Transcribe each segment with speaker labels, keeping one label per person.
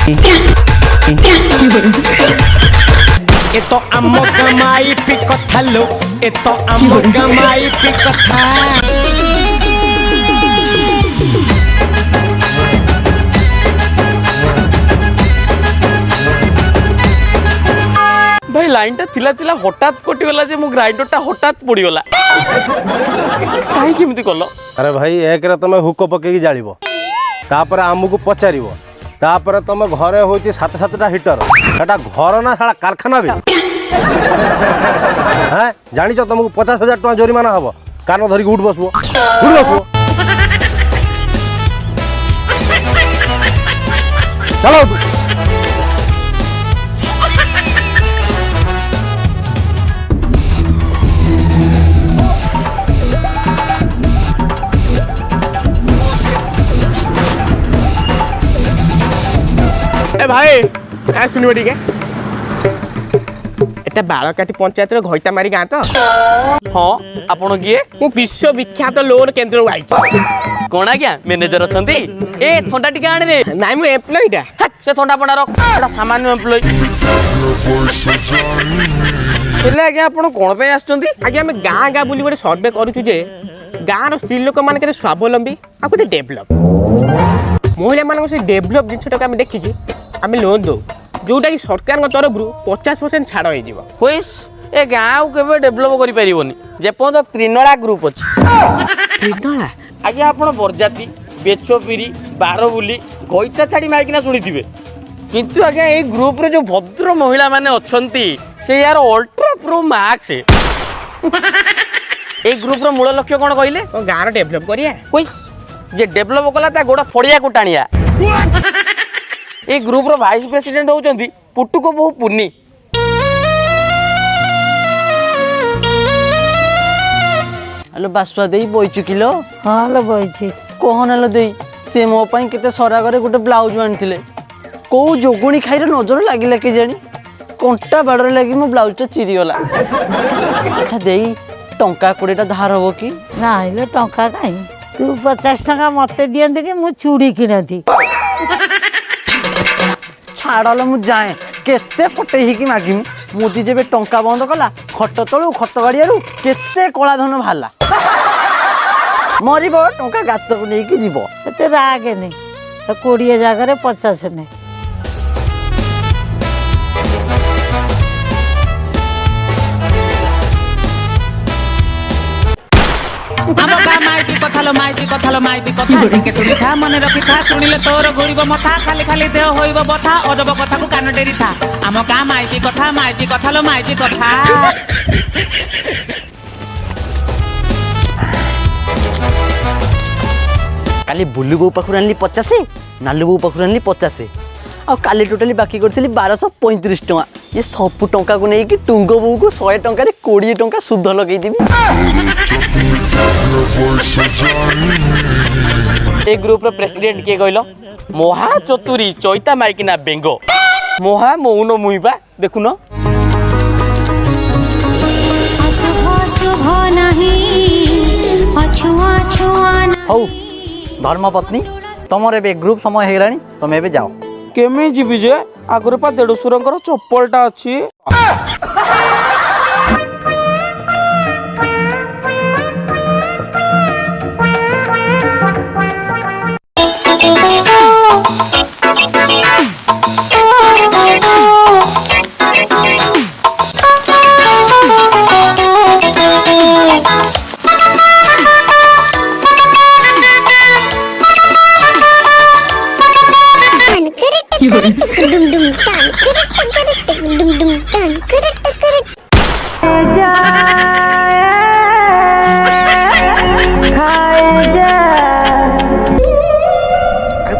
Speaker 1: ए तो आम गमाई पी कथा लो ए तो आम गमाई पी कथा भाई लाइन टा थिला थिला हठात कटि गला जे मो ग्राइंडर टा हठात पड़ी गला काई केमिति कलो।
Speaker 2: अरे भाई एक रे तुम हुक पकेकी जालिबो तापर आमको पचारिबो तापर तुम घरे होची 7-7टा हीटर सेटा घर ना साला कारखाना भी हैं जानिछ तुमको 50,000 टका जरिमाना हबो कान धरिक उठ बसबो चलो
Speaker 1: ए भाई ए सुनिबो ठीक है एटा बालकाटी पंचायत रे घइता मारी गाँ तो हां आपण किए मु विश्व विख्यात लोन केंद्र आइ कोन आ गया मैनेजर अछंती ए थंडा टिका आने रे नाइ मु एम्प्लॉय टा से थंडा पडा रख एटा सामान्य एम्प्लॉय हेले आज्ञा आपण कोन पे आछंती आज्ञा हम गाँ गाँ बुली गोटे सर्वे करूछु जे गाँ रो स्त्री लोक मान के स्वावलंबी आ को डेवलप महिला मान से डेवलप जिनसटा हम देखि आम लोन दो जोटा कि सरकार तरफ 50% छाड़ हो ए गाँव के डेभलप कर जेपर्यंत त्रिनला ग्रुप अच्छी त्रिनला आगे आप बरजाती बेचपीरी बारबुली गईता छाड़ी माइकिना शुणी थे किंतु आज्ञा ये ग्रुप रे जो भद्र महिला माने अच्छंती से यार अल्ट्रा प्रो मैक्स ए ग्रुप रो मूल लक्ष्य कौन कहले गाँव डेभलप करिया जे डेभलप कला ता गोड़ फड़िया को टाणिया ए ग्रुप रो वाइस प्रेसिडेंट होउचंती पुटुको बहु पुन्नी
Speaker 3: हेलो बासुआ देई बोई चुकिलो
Speaker 4: हाँ लो बइछि
Speaker 3: कोहन हेलो देई से मो पई केते सरागरे गुटे ब्लाउज आनिथिले को जोगुणी खाइरे नजर लागिला के जानी कंटा बाडरे लागी मो ब्लाउज टा चिरी गला अच्छा देई टंका 20 टा धार हो कि
Speaker 4: नाइ लो टंका काई तू 50 टका मते दियंती कि मु चूड़ी किनती
Speaker 3: छाड़ल मु जाए केते फटे ही कि मागिमु मोदी जेबे टंका बंद कला खट तळु खट गाड़ियारू केते कला धन भाला मरिबो टंका गात को नै कि जीवो
Speaker 4: ते रागे नै 20 जगह रे 50 नै
Speaker 5: माइती कथालो माइती कथा टिके तुली था मने रखी था सुनिले तोर घुरिबो मथा खाली खाली देह होइबो बथा अजब कथा को कान डेरी था आम का माइती कथालो माइती कथा
Speaker 3: काली बुल्लू बो पाखुर आनली 50 नालू बो पाखुर आनली 50 आ काली टोटली बाकी करथिली 1235 टका ये सब टंका को नै कि टुंगो बो को 100 टंका रे 20 टंका सुध लगई दिबी
Speaker 1: ए ग्रुप रो प्रेसिडेंट के कहलो मोहा चतुरी चैता माइकिना बेंगो मोहा मौन मुइबा देखुनो
Speaker 3: हौ धर्मपत्नी तमरे बे ग्रुप समय हेलानी तमे बे जाओ
Speaker 1: केमे जीबी जे आगरे पा देडसुरंकर चप्पलटा अछि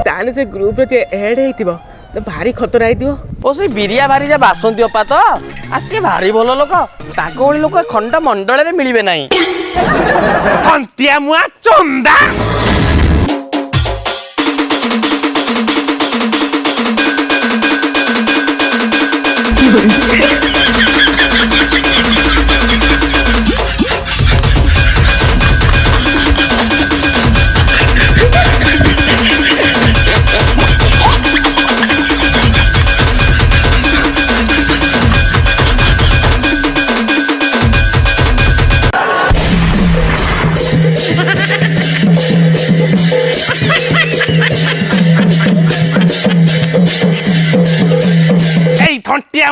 Speaker 1: ताने से ग्रुप रे ऐड हेतिबो तो भारी खतरा हेतिबो ओ से बिरिया भारी जा बासंती अपा तो आसी भारी भलो लोक ताको ओली लोक खंड मंडल रे मिलिबे नाही खंतिया मुआ चंदा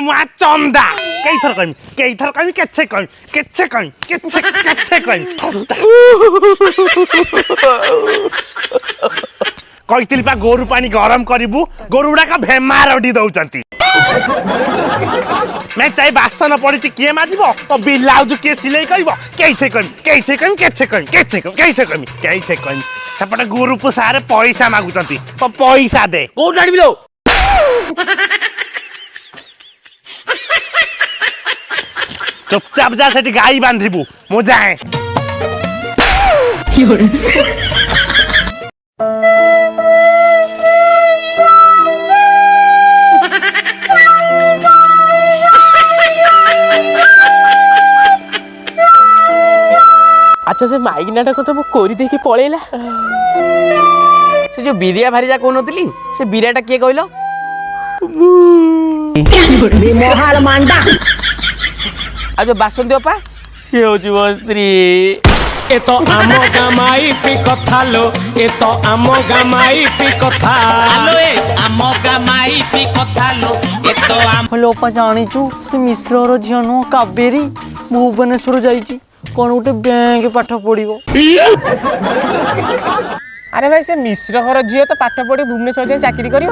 Speaker 6: मुआ चंदा कई थर कहमी केछे कहमी कही पा गोरु पानी गरम करू गोरु गुड़ाक भेमार उड़ी दौरान मैं चाहे बासन पड़ी किए माजिब और ब्लाउज किए सिलाई कर सेपटे गुरु पुषारे पैसा मागुचंती तो पैसा दे
Speaker 1: କୋଉଠୁ ଆଣିବି ଲୋ?
Speaker 6: चुपचाप जा सेठी गाई बांधिबू मु जाए
Speaker 1: ଆଚ୍ଛା ସେ ମାଇକିନାଟା କଥା ମୁଁ କରି ଦେଇକି ପଳେଇଲା। ସେ ଯୋଉ ବିରିଆ ଭାରିଜା କହୁନଥିଲି ସେ ବିରିଆଟା କିଏ କହିଲ? ଆଉ ଯୋଉ ବାସନ୍ତୀ ଅପା ସିଏ ହଉଛି ମୋ ସ୍ତ୍ରୀ।
Speaker 7: ए तो आमो गामाई पी कथा लो ए तो आमो गामाई पी कथा
Speaker 5: ଆଲୋ ଏ ଆମ ଗାଁ ମାଇପି କଥା ଲୋ ଏ ତ ଆମ
Speaker 3: ହେଲେ ଅପା ଜାଣିଛୁ ସେ ମିଶ୍ରର ଝିଅ ନୁହଁ କାବେରୀ ଭୁବନେଶ୍ୱର ଯାଇଛି କ'ଣ ଗୋଟେ ବ୍ୟାଙ୍କ ପାଠ ପଢ଼ିବ।
Speaker 1: ଆରେ ଭାଇ ସେ ମିଶ୍ର ଘର ଝିଅ ତ ପାଠ ପଢି ଭୁବନେଶ୍ୱର ଯାଇ ଚାକିରି କରିବ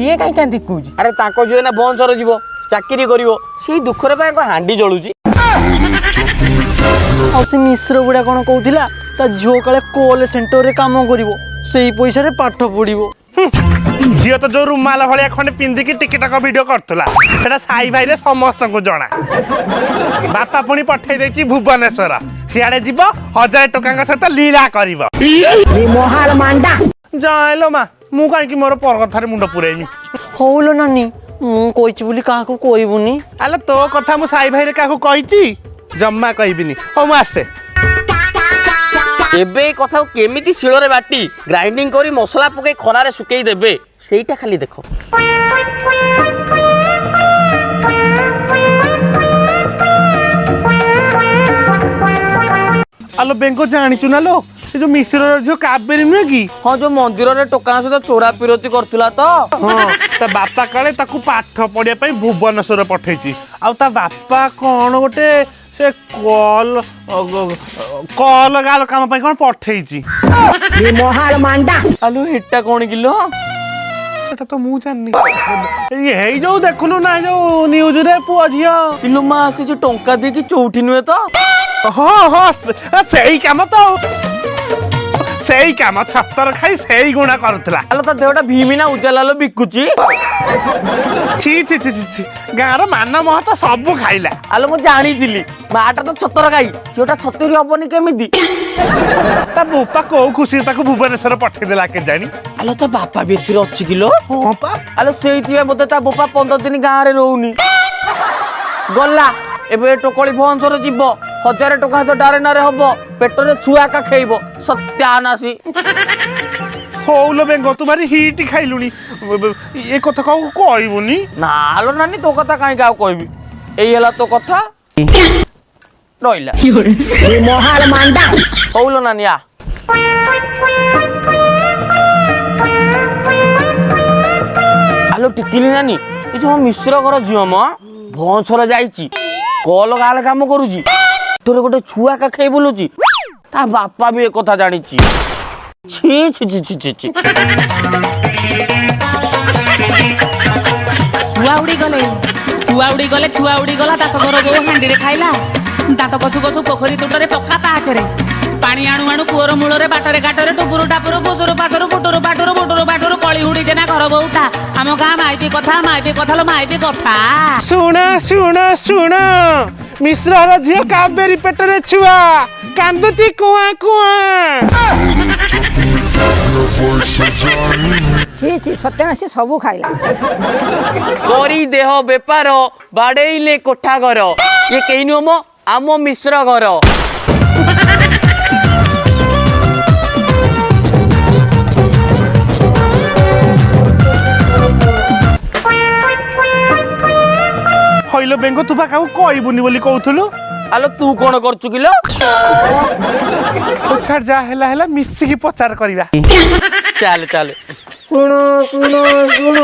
Speaker 1: ଇଏ କାହିଁ କାନ୍ଦି କହୁଛି? ଆରେ ତାଙ୍କ ଝିଅ ନା ବଂଶର ଯିବ ଚାକିରି କରିବ ସେଇ ଦୁଃଖରେ ପାଇଁ ହାଣ୍ଡି ଜଳୁଛି।
Speaker 3: ଆଉ ସେ ମିଶ୍ର ଗୁଡ଼ା କ'ଣ କହୁଥିଲା ତା ଝିଅ କାଳେ କଲ୍ ସେଣ୍ଟରରେ କାମ କରିବ ସେଇ ପଇସାରେ ପାଠ ପଢ଼ିବ।
Speaker 6: झील तो जो रुमाल भाया खंडे पिंधिकी टिकटक भिडियो करा साई भाई समस्त को जना बापा पुणी पठे देती भुवनेश्वर सियाड़े जीव 1000 टका सहित लीला कर जालो माँ मु कहीं मोर पर कथार मुंड पुरेनी
Speaker 3: ହଉ ଲୋ ନାନୀ ମୁଁ କହିଛି ବୋଲି କାହାକୁ କହିବୁନି।
Speaker 6: आलो तो कथा मु साई भाई क्या कही जम्मा कहबिनी हो मु आसे
Speaker 1: एबे कथा केमिति शिଳରେ बाटी ग्राइंडिंग करी मसला पके खरारे सुकेई देबे सेईटा खाली देखो।
Speaker 6: आलो बेंको जानिचु ना लो ये जो मिश्र जो काबेरी नुहे कि
Speaker 1: हां जो मंदिर रे टोका सहित चोरा पिरोती करथुला तो
Speaker 6: हाँ ता बापा काले ताकू पाठ पढ़िया पई भुवनेश्वर पठेची आ ता बापा कोन गोटे से कॉल गाल काम पई कोन पठेची
Speaker 1: आलो हेटा कोन किलो
Speaker 6: सेटा तो मु जाननी ये हेई जो देखुनु ना जो न्यूज रे पुआ झिया
Speaker 1: इलो मा से जो टंका दे की चौठी नुए तो
Speaker 6: हाँ हाँ सही काम तो सही काम छतर खाई सही गुणा करथला
Speaker 1: आलो ता देहटा भीमिना उजालालो बिकुची
Speaker 6: छी छी छी छी गाँर मान महत सब खाइला
Speaker 1: आलो मु जानी दिली माटा तो छतर खाई जोटा छतरी हबनी केमिति
Speaker 6: ता बापा को खुशी ताको भुवनेश्वर पठे देला के जानी
Speaker 1: आलो ता बापा भी एथिरे अछि किलो
Speaker 6: हां पा
Speaker 1: आलो सेइथिबे मते ता बापा 15 दिन गाँ रे रहउनी गल्ला एबे टोकली भवनसर जीव 1000 टका सो डारे नारे हबो पेटरे छुआ का खेइबो सत्यानासी
Speaker 6: होलो बेंगो तुम्हारी हिट खाइलुनी ये कथा काऊ कहबुनी
Speaker 1: नालो नानी तो कथा काई गाव कहबी एई हला तो कथा रइला ए मोहाल मांडा होलो नानी आ आलो टिकिली नानी ए जो मिश्र घर झियो म भवनसर जाईची कल गाल काम करूची तोरे गोटे छुआ का खाई बोलुची ता बापा भी एक कथा जानिची छी छी छी छी छी
Speaker 5: छुआ उड़ी गले छुआ उड़ी गला ता घर बो हांडी रे खाइला दात कसु कसु पोखरी तुटरे पक्का पाचरे पानी आणु आणु कुअर मूଳରେ बाटरे घाटरे टुपुरु टापुरु बुसुरु पाटरु बुटुरु बाटरु कଳି हुडी देना घर बउटा आम गाँ माइपी कथा लो माइपी कथा
Speaker 6: सुण सुण सुण मिश्र झियो काबेरी पेटरे छुआ कांदुती कुआ कुआ
Speaker 4: ছি ছি ସତ୍ୟାନାଶୀ ସବୁ ଖାଇଲା।
Speaker 1: करी देह बेपार बाड़ेइले कोठा घर ये केही नुह मो आम मिश्र घर
Speaker 6: हइलो बेंगो तुबा काऊ कहबुनी बोली कहउथुलु
Speaker 1: आलो तू कोन करचु किलो
Speaker 6: छाड़ जा हेला हेला मिसिकी पचार करिवा
Speaker 1: चल चल
Speaker 3: ଶୁଣ ଶୁଣ ଶୁଣ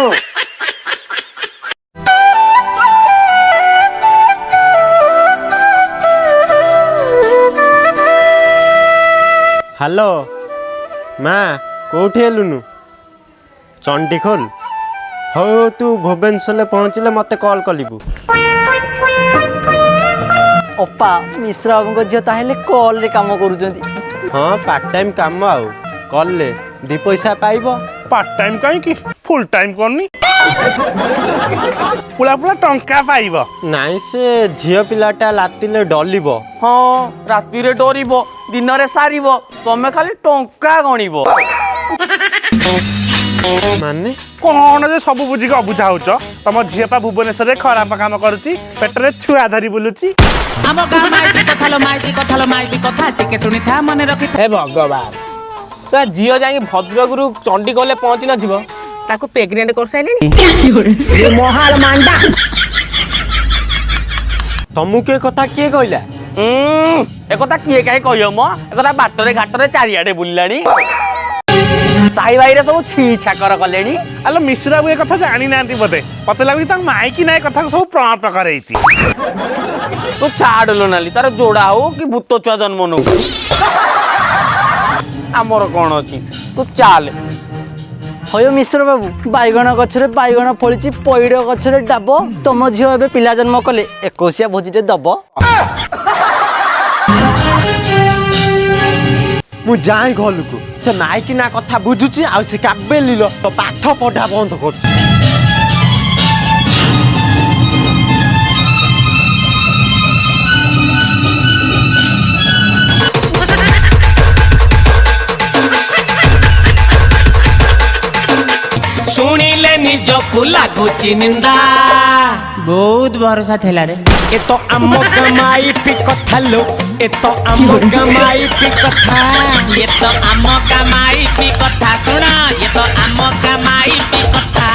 Speaker 8: ହ୍ୟାଲୋ ମା କେଉଁଠି ହେଲୁନୁ ଚଣ୍ଡିଖୋଲ ହଉ ତୁ ଭୁବନେଶ୍ୱରରେ ପହଞ୍ଚିଲେ ମୋତେ କଲ୍ କରିବୁ
Speaker 3: ଅପା ମିଶ୍ର ବାବୁଙ୍କ ଝିଅ ତାହେଲେ କଲ୍ରେ କାମ କରୁଛନ୍ତି।
Speaker 8: ହଁ ପାର୍ଟ ଟାଇମ୍ କାମ ଆଉ କଲେ 2 ପଇସା ପାଇବ
Speaker 6: ପାର୍ଟ ଟାଇମ୍ କାହିଁକି ଫୁଲ୍ ଟାଇମ୍ କରନି ପୁଳା ପୁଳା ଟଙ୍କା ପାଇବ
Speaker 8: ନାଇଁ ସେ ଝିଅ ପିଲାଟା ରାତିରେ ଡଲିବ
Speaker 3: ହଁ ରାତିରେ ଡରିବ ଦିନରେ ସାରିବ ତମେ ଖାଲି ଟଙ୍କା ଗଣିବ।
Speaker 8: ମାନେ
Speaker 6: କଣ ଯେ ସବୁ ବୁଝିକି ଅବୁଝା ହଉଛ ତମ ଝିଅ ପା ଭୁବନେଶ୍ୱରରେ ଖରାପ କାମ କରୁଛି ପେଟରେ ଛୁଆ ଧରି ବୁଲୁଛି
Speaker 5: ଆମ ଗାଁ ମାଇପି କଥା ଲୋ ମାଇପି କଥା ଲୋ ମାଇପି କଥା ଟିକେ ଶୁଣିଥା ମନେ ରଖିଥା
Speaker 1: ହେ ଭଗବାନ ସେ ଝିଅ ଯାଇକି ଭଦ୍ରକରୁ ଚଣ୍ଡିଗଲେ ପହଞ୍ଚି ନଥିବ ତାକୁ ପ୍ରେଗନେଣ୍ଟ କରିସାରିଲେଣି ମହାଲ ମାଣ୍ଡା
Speaker 8: ତମକୁ ଏ କଥା କିଏ କହିଲା
Speaker 3: ଏକଥା କିଏ କାହିଁ କହିବ ମ ଏକଥା ବାଟରେ ଘାଟରେ ଚାରିଆଡେ ବୁଲିଲାଣି ସାଇ ଭାଇରେ ସବୁ ଛି ଛାକର କଲେଣି।
Speaker 6: ଆଲୋ ମିଶ୍ର ବାବୁ ଏ କଥା ଜାଣିନାହାନ୍ତି ବୋଧେ ମତେ ଲାଗୁଛି ତାଙ୍କ ମାଇକି ନାଇଁ କଥାକୁ ସବୁ ପ୍ରଣତ କରେଇଛି
Speaker 3: ତୁ ଛାଡିଲୁ ନାଲି ତାର ଯୋଡା ହଉ କି ଭୂତ ଛୁଆ ଜନ୍ମ ନଉ ଆମର କଣ ଅଛି ତୁ ଚାଲେ। ହୟ ମିଶ୍ର ବାବୁ ବାଇଗଣ ଗଛରେ ବାଇଗଣ ଫଳିଛି ପଇଡ଼ ଗଛରେ ଡାବ ତମ ଝିଅ ଏବେ ପିଲା ଜନ୍ମ କଲେ 21 ଭୋଜିଟେ ଦବ।
Speaker 8: ମୁଁ ଯାଏ ଘରକୁ ସେ ମାଇକିନା କଥା ବୁଝୁଛି ଆଉ ସେ କାବେଲିର ପାଠ ପଢା ବନ୍ଦ କରୁଛି
Speaker 7: ଶୁଣିଲେ ନିଜକୁ ଲାଗୁଛି ନିନ୍ଦା
Speaker 5: ବହୁତ ଭରସା ଥିଲା ରେ
Speaker 7: ଏ ତ ଆମ ଗାଁ ମାଇପି କଥା ଲୋ ଏ ତ ଆମ ଗାଁ ମାଇପି କଥା
Speaker 5: ये तो ଆମ ଗାଁ ମାଇପି କଥା ଶୁଣ ये तो ଆମ ଗାଁ ମାଇପି କଥା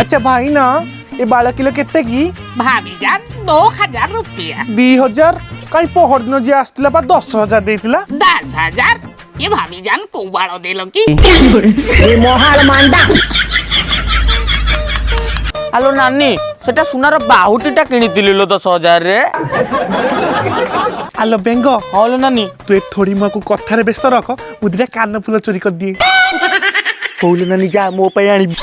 Speaker 6: अच्छा भाई ना ये 12 किलो केते की
Speaker 5: भाभी जान 2000 रुपया
Speaker 6: 2000 कहीं पहर दिन जी आसला 10,000 देइतिला
Speaker 5: 10,000 ये भाभी जान को बाड़ो देलो की
Speaker 1: ମହାଲ ମାଣ୍ଡା
Speaker 3: ଆଲୋ ନାନୀ ସେଟା ସୁନାର ବାହୁଟିଟା କିଣିଥିଲି ଲୋ 10,000 ରେ।
Speaker 6: आलो बेंग
Speaker 3: ହଁ ଲୋ ନାନୀ
Speaker 6: तू एक थोड़ी मां को कथारे व्यस्त रख मुदिरा कान फूल चोरी कर दिए
Speaker 3: କହୁଲୁ ନାନୀ ଯା ମୋ ପାଇଁ ଆଣିବି।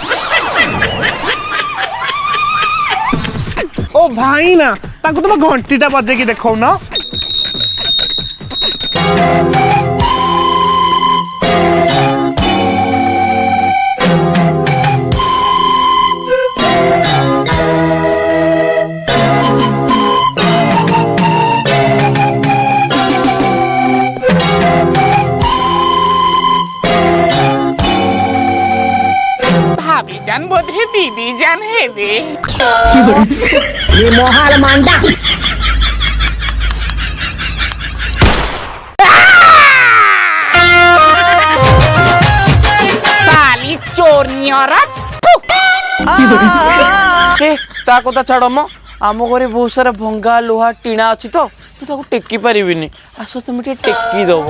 Speaker 6: ओ भाई ना ताको तुम घंटीटा बजे की देखौ ना
Speaker 5: भाभी जान बोधे दीदी जान है रे
Speaker 1: ମହାଲ ମାଣ୍ଡା
Speaker 5: साली चोरनियर
Speaker 3: ଏ ତା କଥା ଛାଡ଼ ମ ଆମ ଘରେ ବହୁତ ସାରା ଭଙ୍ଗା ଲୁହା ଟିଣା ଅଛି ତ ମୁଁ ତାକୁ ଟେକି ପାରିବିନି ଆସ ତମେ ଟିକେ ଟେକି ଦବ।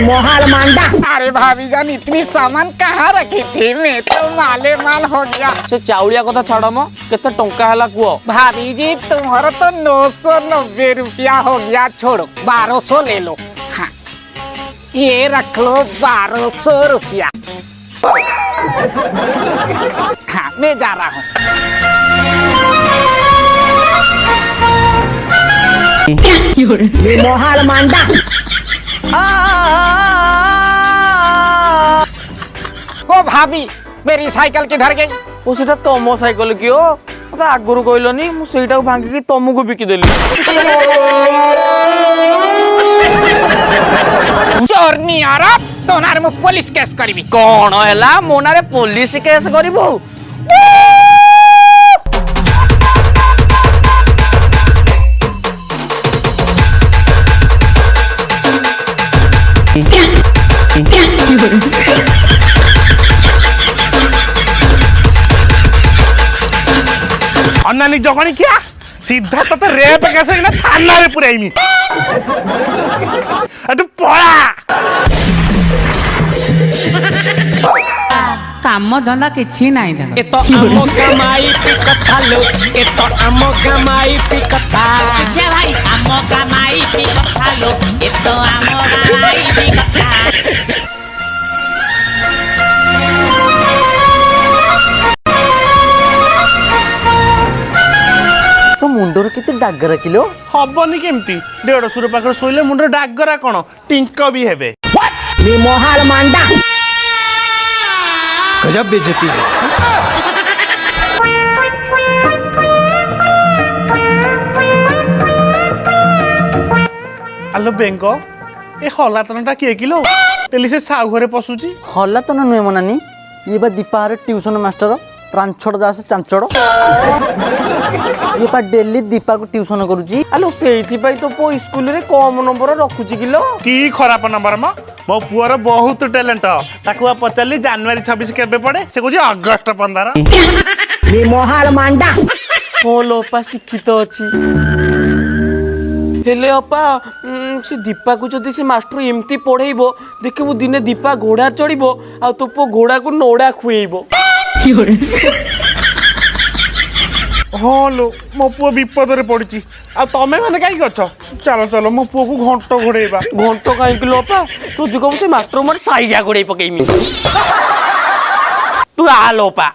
Speaker 1: ମହାଲ ମାଣ୍ଡା
Speaker 5: अरे भाभी जान इतनी सामान कहाँ रखी थी मैं तो माले माल हो गया
Speaker 3: ସେ ଚାଉଳିଆ କଥା ଛାଡ଼ ମ କେତେ ଟଙ୍କା ହେଲା କୁହ।
Speaker 5: भाभी जी तुम्हारा तो 990 रुपया हो गया छोड़ो 1200 ले लो हाँ ये रख लो 1200 रुपया हाँ मैं जा रहा हूँ
Speaker 1: ମହାଲ ମାଣ୍ଡା
Speaker 5: ओ भाभी मेरी साइकिल किधर गई
Speaker 3: ଓ ସେଟା ତମ ସାଇକେଲ କି ଓ
Speaker 1: ମତେ ଆଗରୁ କହିଲନି ମୁଁ ସେଇଟାକୁ ଭାଙ୍ଗିକି ତମକୁ ବିକିଦେଲି।
Speaker 5: ଚୋରନିଆର ତୋ ନାଁରେ ମୁଁ ପୋଲିସ କେସ୍ କରିବି।
Speaker 3: କଣ ହେଲା ମୋ ନାଁରେ ପୋଲିସ କେସ୍ କରିବୁ?
Speaker 6: ଅନାନି ଜଗଣି କିଆ ସିଧା ତତେ ରେପ କେସ୍ ହେଇକିନା ଥାନାରେ ପୁରାଇମି। ଏଠୁ ପଳା।
Speaker 5: କାମ ଧନ୍ଦା କିଛି ନାହିଁ ତାଙ୍କର।
Speaker 7: ଏ ତ ଆମ ଗାମାଇ ପି କଥା लो ଏ ତ ଆମ ଗାମାଇ ପି କଥା
Speaker 5: ଭାଇ ଆମ ଗାମାଇ ପି କଥା लो ଏ ତ ଆମ ଗାମାଇ ପି କଥା।
Speaker 3: ତ ମୁଣ୍ଡରେ କେତେ ଡାଗର କିଲୋ?
Speaker 6: ହବନି କେମିତି? ଦେଢଶୁର ପାଖରେ ଶୋଇଲେ ମୁଣ୍ଡରେ ଡାଗରା କଣ ଟିଙ୍କ ବି ହେବେ।
Speaker 8: गजब बेइज्जती है।
Speaker 6: ଆଲୋ ବେଙ୍ଗ ଏ ହଲାତନଟା କିଏ କିଲୋ? ଡେଲି ସେ ସାହୁ ଘରେ ପଶୁଛି।
Speaker 3: ହଲା ତ ନୁହେଁ ମୋ ନାନୀ, ଇଏ ବା ଦୀପାର ଟ୍ୟୁସନ ମାଷ୍ଟର ପ୍ରାଞ୍ଛଡ଼ ଦାସ ଚାଞ୍ଚଡ଼। ଇଏ ବା ଡେଲି ଦୀପାକୁ ଟ୍ୟୁସନ କରୁଛି।
Speaker 1: ଆଲୋ ସେଇଥିପାଇଁ ତ ପୁଅ ସ୍କୁଲରେ କମ ନମ୍ବର ରଖୁଛି କିଲୋ।
Speaker 6: କି ଖରାପ ନମ୍ବର ମ? ମୋ ପୁଅର ବହୁତ ଟ୍ୟାଲେଣ୍ଟ। ତାକୁ ପଚାରିଲି ଜାନୁଆରୀ 26 କେବେ ପଡେ, ସେ କହୁଛି ଅଗଷ୍ଟ 15।
Speaker 1: ହଁ ଲୋ ଅପା ଶିକ୍ଷିତ ଅଛି। ହେଲେ ଅପା ସେ ଦୀପାକୁ ଯଦି ସେ ମାଷ୍ଟର ଏମିତି ପଢେଇବ, ଦେଖିବୁ ଦିନେ ଦୀପା ଘୋଡ଼ା ଚଢିବ ଆଉ ତୋ ପୁଅ ଘୋଡ଼ାକୁ ନୋଡ଼ା ଖୁଏଇବ।
Speaker 6: ହଁ ଲୋ ମୋ ପୁଅ ବିପଦରେ ପଡିଛି। ଆଉ ତମେ ମାନେ କାହିଁକି ଅଛ? ଚାଲ ଚାଲ ମୋ ପୁଅକୁ ଘଣ୍ଟ ଘୋଡେଇବା।
Speaker 1: ଘଣ୍ଟ କାହିଁକି ଲୋ ଅପା? ତୁ ଯଦି କହିବୁ ସେ ମାଷ୍ଟର ମାନେ ସାଇଜା ଘୋଡ଼େଇ ପକେଇମି। ତୁ ଆ ଲୋ ଅପା।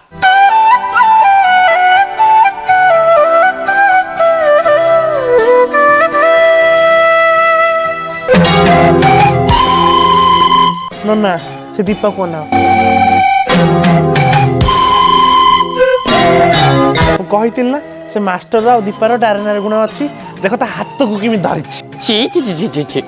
Speaker 6: ନା ସେ ଦୀପା କୁ ନା ମୁଁ କହିଥିଲି ନା ସେ ମାଷ୍ଟର ଆଉ ଦୀପାର ଡାରେନାର ଗୁଣ ଅଛି। ଦେଖ ତା ହାତକୁ କେମିତି ଧରିଛି।
Speaker 1: ଛି ଛି ଛି ଛି ଛି।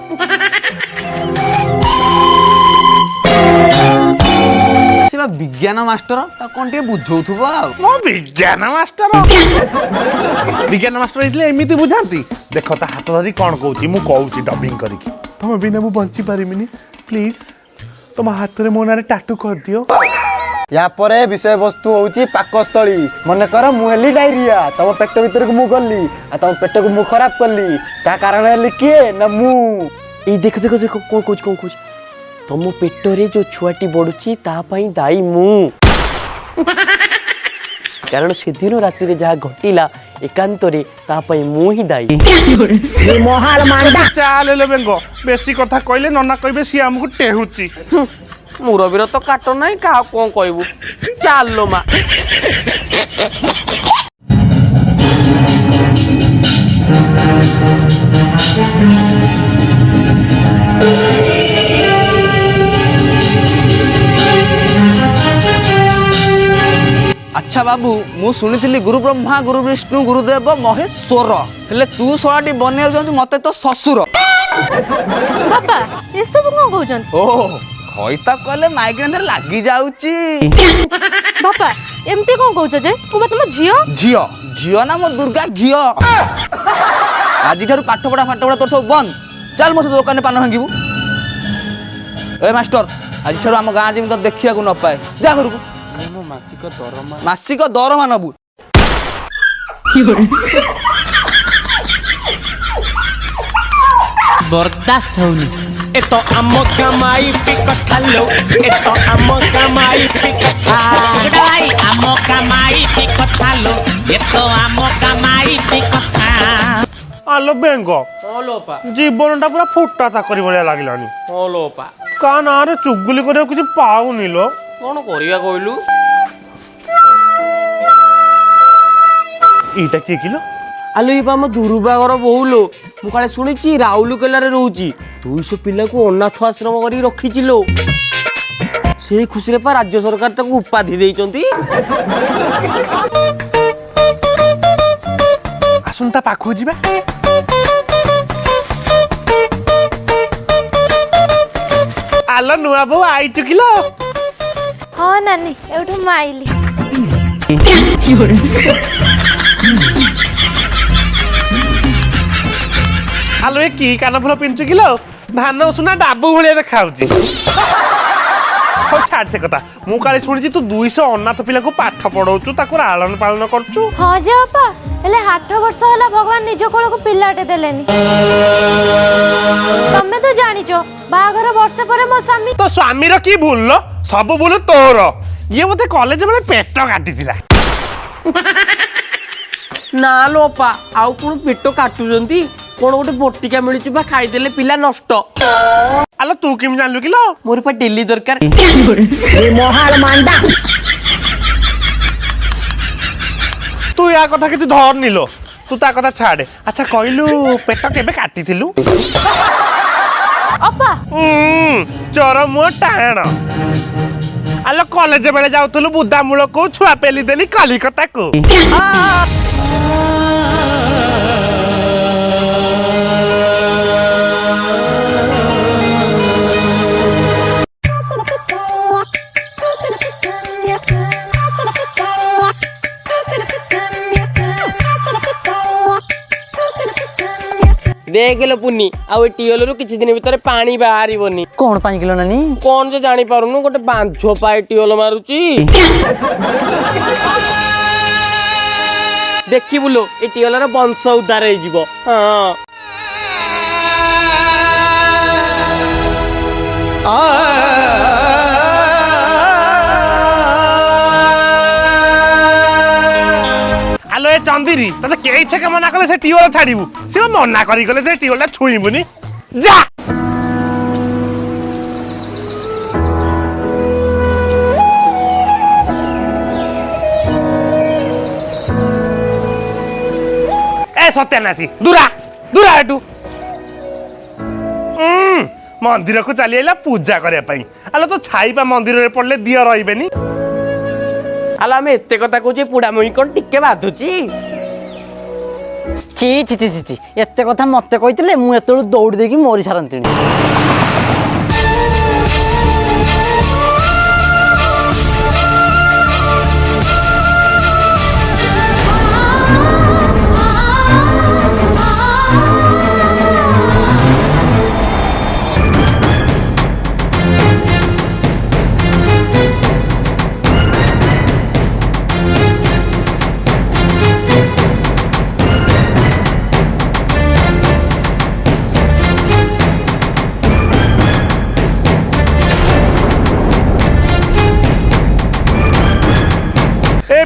Speaker 3: ସେ ବା ବିଜ୍ଞାନ ମାଷ୍ଟର, ତାକୁ କଣ ଟିକେ ବୁଝଉଥିବ ଆଉ।
Speaker 6: ମୋ ବିଜ୍ଞାନ ମାଷ୍ଟର ହେଇଥିଲେ ଏମିତି ବୁଝାନ୍ତି। ଦେଖ ତା ହାତ ଧରି କଣ କହୁଛି, ମୁଁ କହୁଛି ଡବିଂ କରିକି। ତମ ବିନା ମୁଁ ବଞ୍ଚି ପାରିବିନି, ପ୍ଲିଜ ତମ ହାତରେ ମୋ ନାଁରେ ଟାଟୁ କରିଦିଅ।
Speaker 8: या परे विषय वस्तु होउची पाकस्थली। मन कर मु हेली डायरिया, तम पेट भीतर को मु गली आ तम पेट को मु खराब करली, ता कारण हेली किए ना मु।
Speaker 1: ए देखो देखो देखो कौन कौच तुम पेटरे जो छुआटी बड़ुची ता पई दाई मु। कारण से दिन राति रे जहा घटिला एकांतरे ता पई मु ही दाई।
Speaker 6: चाल ले बेंगो बेसी कथा कहले नना कहबे सी हमकु टेहुची।
Speaker 1: मुरबीर तो काट ना क्या कौन कहबू। चाल लो मा।
Speaker 3: अच्छा बाबू मु सुनी गुरु ब्रह्मा गुरु विष्णु गुरुदेव महेश्वर, हेले तू सोलाटी बनिया जाऊ मते तो ससुर।
Speaker 9: बापा ये सब कौन कहउछन?
Speaker 3: ओ खइता कहले माइग्रेन धर लागी जाउची।
Speaker 9: बापा एमती कौन कहउछ जे तू तुम झियो?
Speaker 3: झियो झियो ना मो दुर्गा घियो। आज ठारू पाठ पढ़ा तोर सब बंद। चल मो दुकान पान भांगीबू। ए मास्टर आज ठारू हम गाँ जेमी तो देखिया को न पाए, जा घर को। मासिक दरमा नबू।
Speaker 5: बर्दाश्त होनी।
Speaker 7: ए तो आम गामाई पी कथा लो ए तो आम गामाई पी कथा
Speaker 5: भाई आम कमाई पी कथा लो ये तो आम कमाई पी कथा।
Speaker 6: आलो बेंगो
Speaker 1: हाँ लो पा।
Speaker 6: जीवनटा पूरा फुटा चाकरी भलिया लागिलानी।
Speaker 1: हाँ लो पा।
Speaker 6: का ना रे चुगुली करे कुछ पाउनी लो।
Speaker 1: कौन करिया कहलु?
Speaker 6: एटा किए किलो?
Speaker 1: आलो ये आम दुर्बागर बहु लो। मु काले शुणी राउरकेला रे रोची 200 पिला को अनाथ आश्रम करी रखी लो। से खुशी रे पा राज्य सरकार ताको उपाधि देइचंती।
Speaker 6: ଆସୁନ ତା ପାଖକୁ ଯିବା। ଆଲୋ ନୂଆ ବୋଉ ଆଇଛୁ କିଲୋ?
Speaker 9: ହଁ ନାନୀ ଏଇଠୁ ମୁଁ ଆଇଲି।
Speaker 6: ଆଲୋ ଏ କି କାନ ଫୁଲ ପିନ୍ଧୁଛୁ କିଲୋ? ଧାନ ଉଷୁନା ଡାବୁ ଭଳିଆ ଦେଖାଯାଉଛି। ହଉ ଛାଡ ସେ କଥା। ମୁଁ କାଳେ ଶୁଣିଛି ତୁ 200 ଅନାଥ ପିଲାଙ୍କୁ ପାଠ ପଢଉଛୁ, ତାକୁ ଲାଳନ ପାଳନ କରୁଛୁ।
Speaker 9: ହଁ ଯେ ବାପା, ହେଲେ 8 ବର୍ଷ ହେଲା ଭଗବାନ ନିଜ କୋଳକୁ ପିଲାଟେ ଦେଲେନି। ତମେ ତ ଜାଣିଛ ବାହାଘର ବର୍ଷେ ପରେ ମୋ ସ୍ୱାମୀ।
Speaker 6: ତୋ ସ୍ୱାମୀର କି ଭୁଲ ଲୋ? ସବୁ ଭୁଲ ତୋର। ଇଏ ମତେ କଲେଜ ବେଳେ ପେଟ କାଟିଥିଲା।
Speaker 1: ନା ଲୋ ଅପା, ଆଉ କଣ ପେଟ କାଟୁଛନ୍ତି? କଣ ଗୋଟେ ବଟିକା ମିଳୁଛି ବା, ଖାଇଦେଲେ ପିଲା ନଷ୍ଟ।
Speaker 6: ଆଲୋ ତୁ କେମିତି ଜାଣିଲୁ କିଲୋ?
Speaker 1: ମୋର ପା ଡେଲି ଦରକାର।
Speaker 6: ତୁ ୟା କଥା କିଛି ଧରନି ଲୋ, ତୁ ତା କଥା ଛାଡେ। ଆଚ୍ଛା କହିଲୁ ପେଟ କେବେ କାଟିଥିଲୁ?
Speaker 9: ଅପା
Speaker 6: ଚୋର ମୁହଁ ଟାଣ। ଆଲୋ କଲେଜ ବେଳେ ଯାଉଥିଲୁ ବୁଦା ମୂଳକୁ, ଛୁଆ ପେଲି ଦେଲି କଲିକତାକୁ।
Speaker 1: देखलो पुनी आउ ए टियोलरू किछि दिन भीतर पानी बाहरिबोनी।
Speaker 3: कौन पानी किलो नानी?
Speaker 1: कौन जे जानि पारुनु, गोटे बांझो पाए टियोल मारुची। देखि बुलो ए टियोलर वंश उद्धार हे जिवो। हां
Speaker 6: ଆଲୋ ଏ ଚନ୍ଦିରି, ତତେ କେହି ଛେକେ ମନା କଲେ ସେ ଟିଓଲ ଛାଡିବୁ? ସେ ମନା କରି ଗଲେ ସେ ଟିଓଲଟା ଛୁଇଁବୁନି। ଯା ଏ ସତ୍ୟାନାଶୀ, ଦୂରା ଦୂରା ଏଠୁ। ମନ୍ଦିରକୁ ଚାଲି ଆଇଲା ପୂଜା କରିବା ପାଇଁ। ଆଲୋ ତ ଛାଇପା ମନ୍ଦିରରେ ପଡିଲେ ଦିଅ ରହିବେନି।
Speaker 1: आलो आमे एते कथा कहूचे, पुडा मुई कोन टिके बाधुची।
Speaker 3: ची ची ची ची एते कथा मते कहितले मु एतळु दौड़ी देकी मोरी सारंतिनी।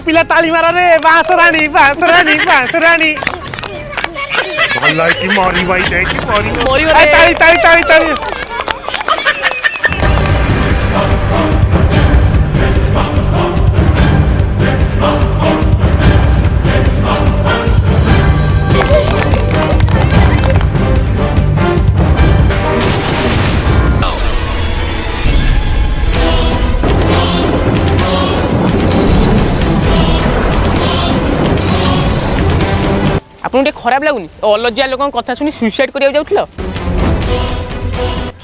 Speaker 6: पिला ताली मारा रे, बांसरानी बांसरानी बांसरानी। भला की मारी भाई दे की मारी
Speaker 1: मोरी रे।
Speaker 6: ताली ताली ताली ताली।
Speaker 1: आपन टे खराब लागुनी? अलजिया लोक कथा सुनी सुसाइड करिया जाउथलो?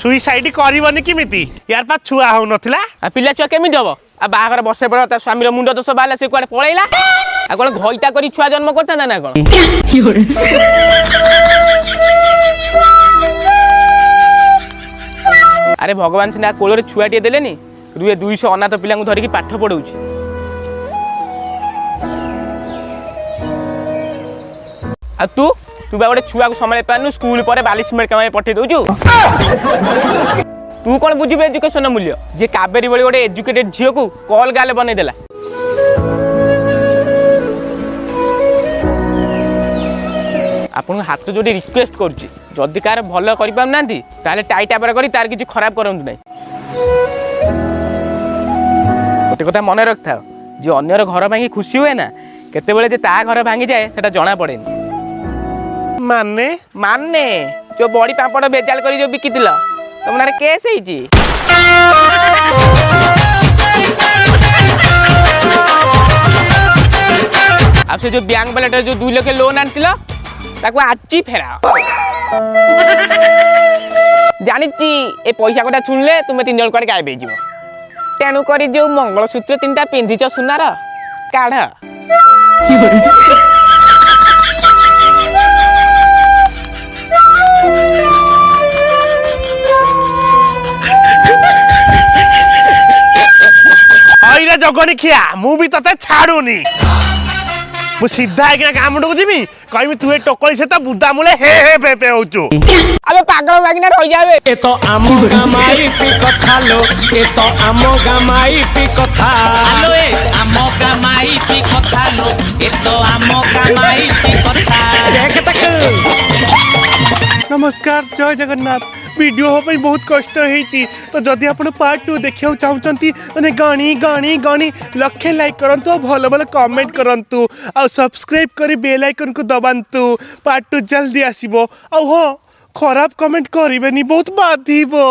Speaker 6: सुइसाइड करबनी किमिति? यार पा छुआ हो नथिला।
Speaker 1: आ पिला छुआ केमि जब? आ बाहागर बसे पर ता स्वामीर मुंड दोष बाला से कुआडे पळैला? आ कोन घइता करी छुआ जन्म करता ना कोन? अरे भगवान सिना कोलरे छुआटिए देलेनी, रुए 200 अनाथ पिलांगु धरिकी पाठ पढौछि। आ तू बा गोटे छुआ को संभाली पारनु, स्कूल पर 42 मिनिट कमाई पठे दउछु। तू कौन बुझिबे एजुकेशन मूल्य? जे कावेरी बळी गोटे एजुकेटेड झियो को कॉल गाले बनै देला। आपन हाथ जोडी रिक्वेस्ट करूची, जदि कार भलो करि पाम नांती ताले टाइटा पर करी तार किछि खराब करंतु नै। ओते कथा मने रखथा, जे अन्यर घर भांगी खुशी हुए ना, केते बेले जे ता घर भांगी जाए सेटा जणा पड़ेनी।
Speaker 6: माने
Speaker 1: माने जो बड़ी पापड़ बेजाल करी जो बिकितिल तुम नारे केस ହେଇଛି। आ से जो बैंक वाला जो 2 लाख लोन आनतिल ତାକୁ ଆଜି ଫେରାଅ। ଜାଣିଛି ଏ ପଇସା କଥା ଶୁଣିଲେ ତୁମେ 3 ଜଣ କୁଆଡ଼େ ଗାୟବ ହେଇଯିବ। ତେଣୁକରି ଯୋଉ ମଙ୍ଗଳସୂତ୍ର 3ଟା ପିନ୍ଧିଛ ସୁନାର କାଢ଼।
Speaker 6: ହଇରେ ଜଗଣି ଖିଆ ମୁଁ ବି ତତେ ଛାଡୁନି। ମୁଁ ସିଧା ହେଇକିନା ଗାଁ ମୁଣ୍ଡକୁ ଯିବି କହିବି ତୁ ଏ ଟୋକଳି ସହିତ ବୁଦା ମୂଳେ ହେ ହେ ପେ ପେ ହଉଛୁ।
Speaker 1: আবে পাগল বাগিনা রয়ে যাবে।
Speaker 7: এ তো আম গামাইপি কথা লো এ তো আম গামাইপি কথা
Speaker 5: আলো এ আম গামাইপি কথা লো এ তো আম গামাইপি কথা।
Speaker 6: नमस्कार जय जगन्नाथ। वीडियो हो पाई बहुत कष्ट होईची तो जदि आपण पार्ट 2 देखियो चाहउचंती तने गाणी गाणी गाणी लखे लाइक करंतु भलो भलो कमेंट करंतु आ सब्सक्राइब करी बेल आइकन को दबांतु। पार्ट 2 जल्दी आसीबो। आ हो खराब कमेंट करिवेनी बहुत बाधिबो।